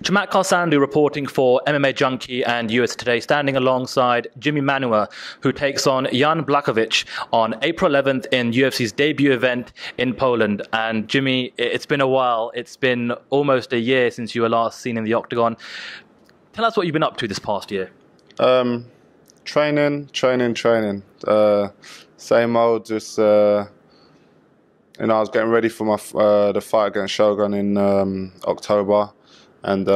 Jamat Karsandu reporting for MMA Junkie and US Today, standing alongside Jimi Manuwa, who takes on Jan Błachowicz on April 11th in UFC's debut event in Poland. And Jimmy, it's been a while. It's been almost a year since you were last seen in the octagon. Tell us what you've been up to this past year. Training. Same old, just, I was getting ready for my the fight against Shogun in October. And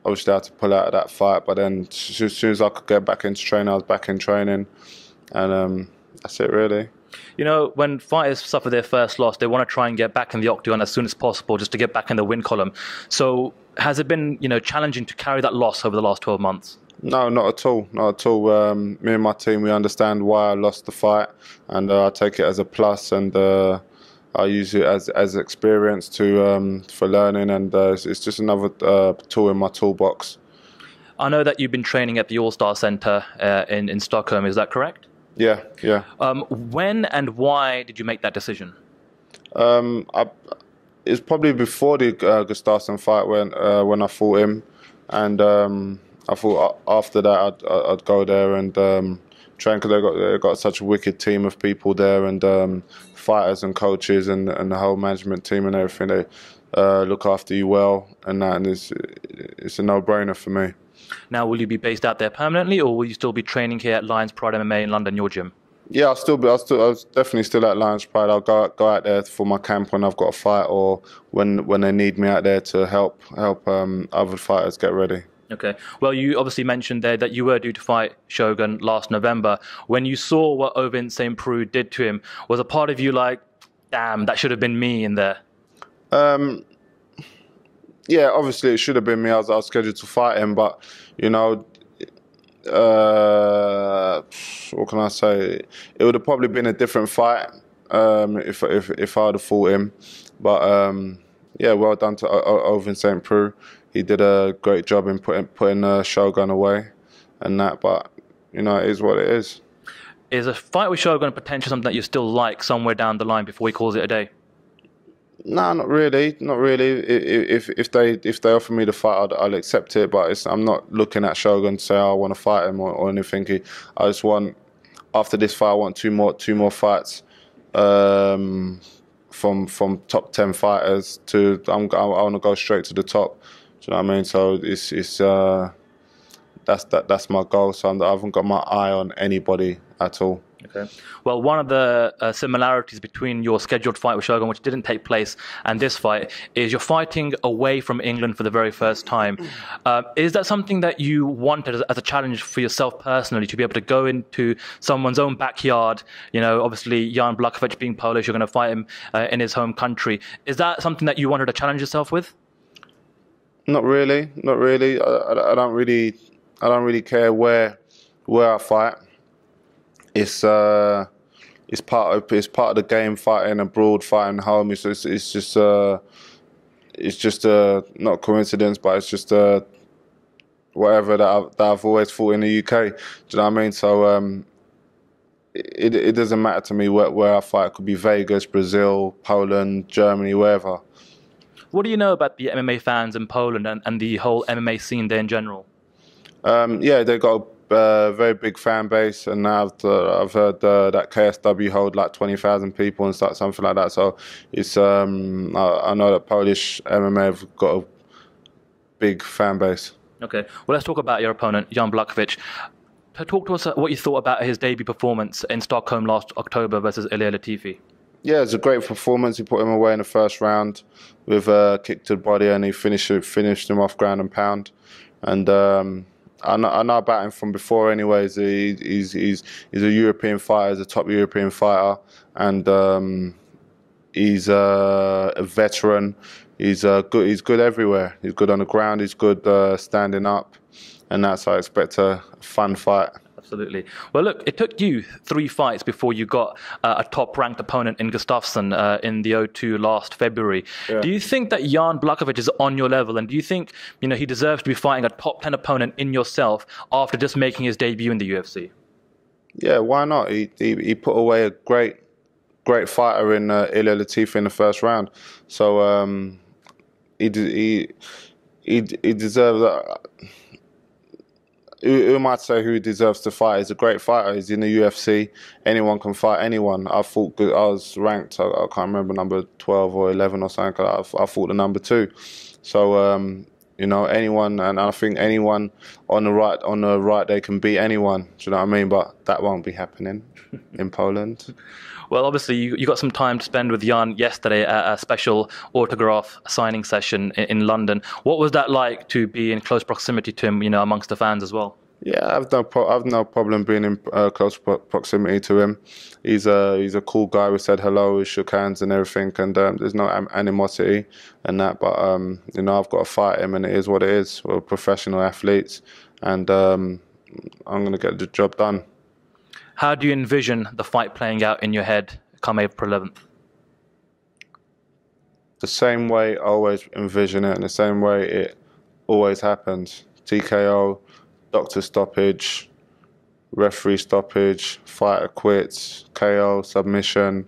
obviously I had to pull out of that fight, but then as soon as I could get back into training, I was back in training, and that's it really. You know, when fighters suffer their first loss, they want to try and get back in the octagon as soon as possible, just to get back in the win column. So has it been, challenging to carry that loss over the last 12 months? No, not at all. Not at all. Me and my team, we understand why I lost the fight, and I take it as a plus, and I use it as experience for learning, and it's just another tool in my toolbox. I know that you've been training at the All-Star Center in Stockholm. Is that correct? Yeah. When and why did you make that decision? It's probably before the Gustafsson fight when I fought him, and I thought after that I'd go there and train, because they got such a wicked team of people there, and fighters and coaches and the whole management team and everything. They look after you well, and it's a no-brainer for me. Now, will you be based out there permanently, or will you still be training here at Lions Pride MMA in London, your gym? Yeah, I was definitely still at Lions Pride. I'll go out there for my camp when I've got a fight, or when they need me out there to help other fighters get ready. Okay. Well, you obviously mentioned there that you were due to fight Shogun last November. When you saw what Ovin St. Preux did to him, was a part of you like, damn, that should have been me in there? Yeah, obviously it should have been me. I was scheduled to fight him, but what can I say? It would have probably been a different fight if I would have fought him. But yeah, well done to Ovin St. Preux. He did a great job in putting Shogun away, and that. But it is what it is. Is a fight with Shogun potentially something that you still like somewhere down the line before he calls it a day? No, not really. Not really. If they offer me the fight, I'll accept it. But I'm not looking at Shogun to say, I want to fight him or anything. I just want, after this fight, I want two more fights from top 10 fighters to. I want to go straight to the top. Do you know what I mean? So that's my goal. So I haven't got my eye on anybody at all. Okay. Well, one of the similarities between your scheduled fight with Shogun, which didn't take place, and this fight, is you're fighting away from England for the very first time. Is that something that you wanted as a challenge for yourself personally, to be able to go into someone's own backyard? Obviously, Jan Błachowicz being Polish, you're going to fight him in his home country. Is that something that you wanted to challenge yourself with? Not really. I don't really care where I fight. It's part of the game. Fighting abroad, fighting home. It's just not a coincidence, but it's just whatever that I've always fought in the UK. Do you know what I mean? So it doesn't matter to me where I fight. It could be Vegas, Brazil, Poland, Germany, wherever. What do you know about the MMA fans in Poland and the whole MMA scene there in general? Yeah, they've got a very big fan base, and I've heard that KSW hold like 20,000 people and something like that. So it's I know that Polish MMA have got a big fan base. Okay, well, let's talk about your opponent, Jan Błachowicz. Talk to us what you thought about his debut performance in Stockholm last October versus Ilir Latifi. Yeah, it's a great performance. He put him away in the first round with a kick to the body, and he finished him off ground and pound. And I know about him from before. Anyways, he's a European fighter. He's a top European fighter, and he's a veteran. He's good everywhere. He's good on the ground. He's good standing up, and that's I expect a fun fight. Absolutely. Well, look, it took you 3 fights before you got a top-ranked opponent in Gustafsson in the O2 last February. Yeah. Do you think that Jan Błachowicz is on your level, and do you think he deserves to be fighting a top 10 opponent in yourself after just making his debut in the UFC? Yeah, why not? He put away a great fighter in Ilir Latifi in the first round. So he he deserves that. Who might say who deserves to fight? He's a great fighter. He's in the UFC. Anyone can fight anyone. I fought good. I was ranked. I can't remember, number 12 or 11 or something. I fought the number 2. So you know, anyone, and I think anyone on the right day can beat anyone. Do you know what I mean? But that won't be happening in Poland. Well, obviously, you got some time to spend with Jan yesterday at a special autograph signing session in London. What was that like to be in close proximity to him, you know, amongst the fans as well? Yeah, I've no problem being in close proximity to him. He's a cool guy. We said hello, we shook hands and everything, and there's no animosity and that. But you know, I've got to fight him, and it is what it is. We're professional athletes, and I'm going to get the job done. How do you envision the fight playing out in your head come April 11th? The same way I always envision it, and the same way it always happens. TKO, doctor stoppage, referee stoppage, fighter quits, KO, submission,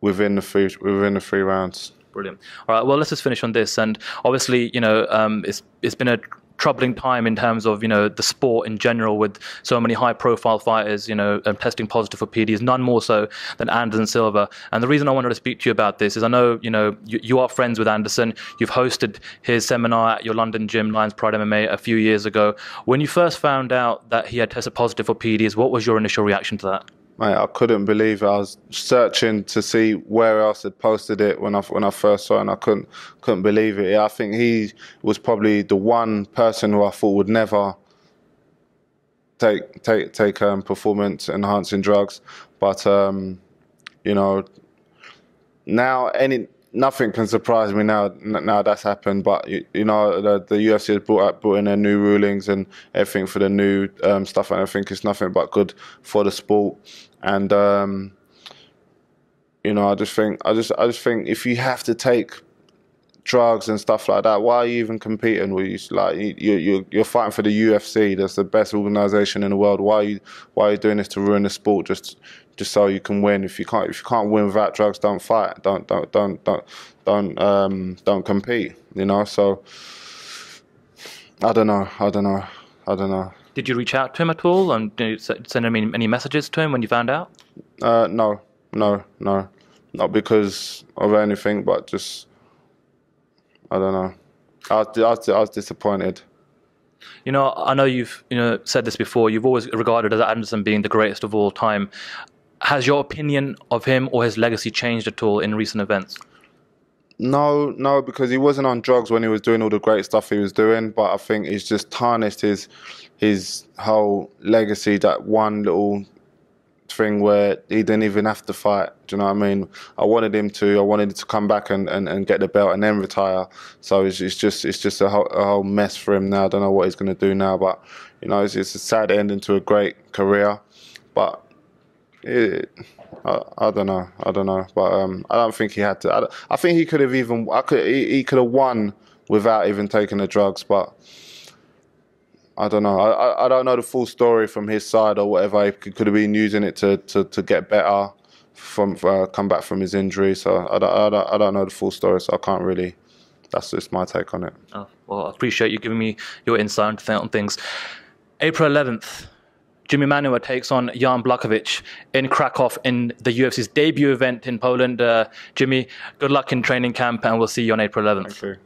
within the three rounds. Brilliant. All right. Well, let's just finish on this. And obviously, you know, it's been a troubling time in terms of, you know, the sport in general, with so many high-profile fighters, you know, testing positive for PEDs, none more so than Anderson Silva. And the reason I wanted to speak to you about this is I know, you know, you are friends with Anderson. You've hosted his seminar at your London gym, Lions Pride MMA, a few years ago. When you first found out that he had tested positive for PEDs, what was your initial reaction to that? Mate, I couldn't believe it. I was searching to see where else had posted it when I first saw it, and I couldn't believe it. I think he was probably the one person who I thought would never take performance enhancing drugs. But you know, now nothing can surprise me now that's happened. But you know, the UFC has brought in their new rulings and everything for the new stuff, and I think it's nothing but good for the sport. And you know, I just think if you have to take drugs and stuff like that, why are you even competing? You're fighting for the UFC. That's the best organization in the world. Why are you doing this to ruin the sport just so you can win? If you can't win without drugs, don't fight. Don't compete. You know. So I don't know. Did you reach out to him at all, and did you send him any messages to him when you found out? No, not because of anything, but just I don't know. I was disappointed. You know, I know you've said this before. You've always regarded as Anderson being the greatest of all time. Has your opinion of him or his legacy changed at all in recent events? No, because he wasn't on drugs when he was doing all the great stuff he was doing. But I think he's just tarnished his whole legacy. That one little thing where he didn't even have to fight. Do you know what I mean? I wanted him to come back and get the belt and then retire. So it's just a whole mess for him now. I don't know what he's going to do now. But you know, it's a sad ending to a great career. But I don't know. But I don't think he had to. I think he could have he could have won without even taking the drugs. But I don't know. I don't know the full story from his side or whatever. He could have been using it to get better come back from his injury. So I don't know the full story. So I can't really. That's just my take on it. Oh, well, I appreciate you giving me your insight on things. April 11th. Jimi Manuwa takes on Jan Błachowicz in Krakow in the UFC's debut event in Poland. Jimmy, good luck in training camp, and we'll see you on April 11th. Thank you.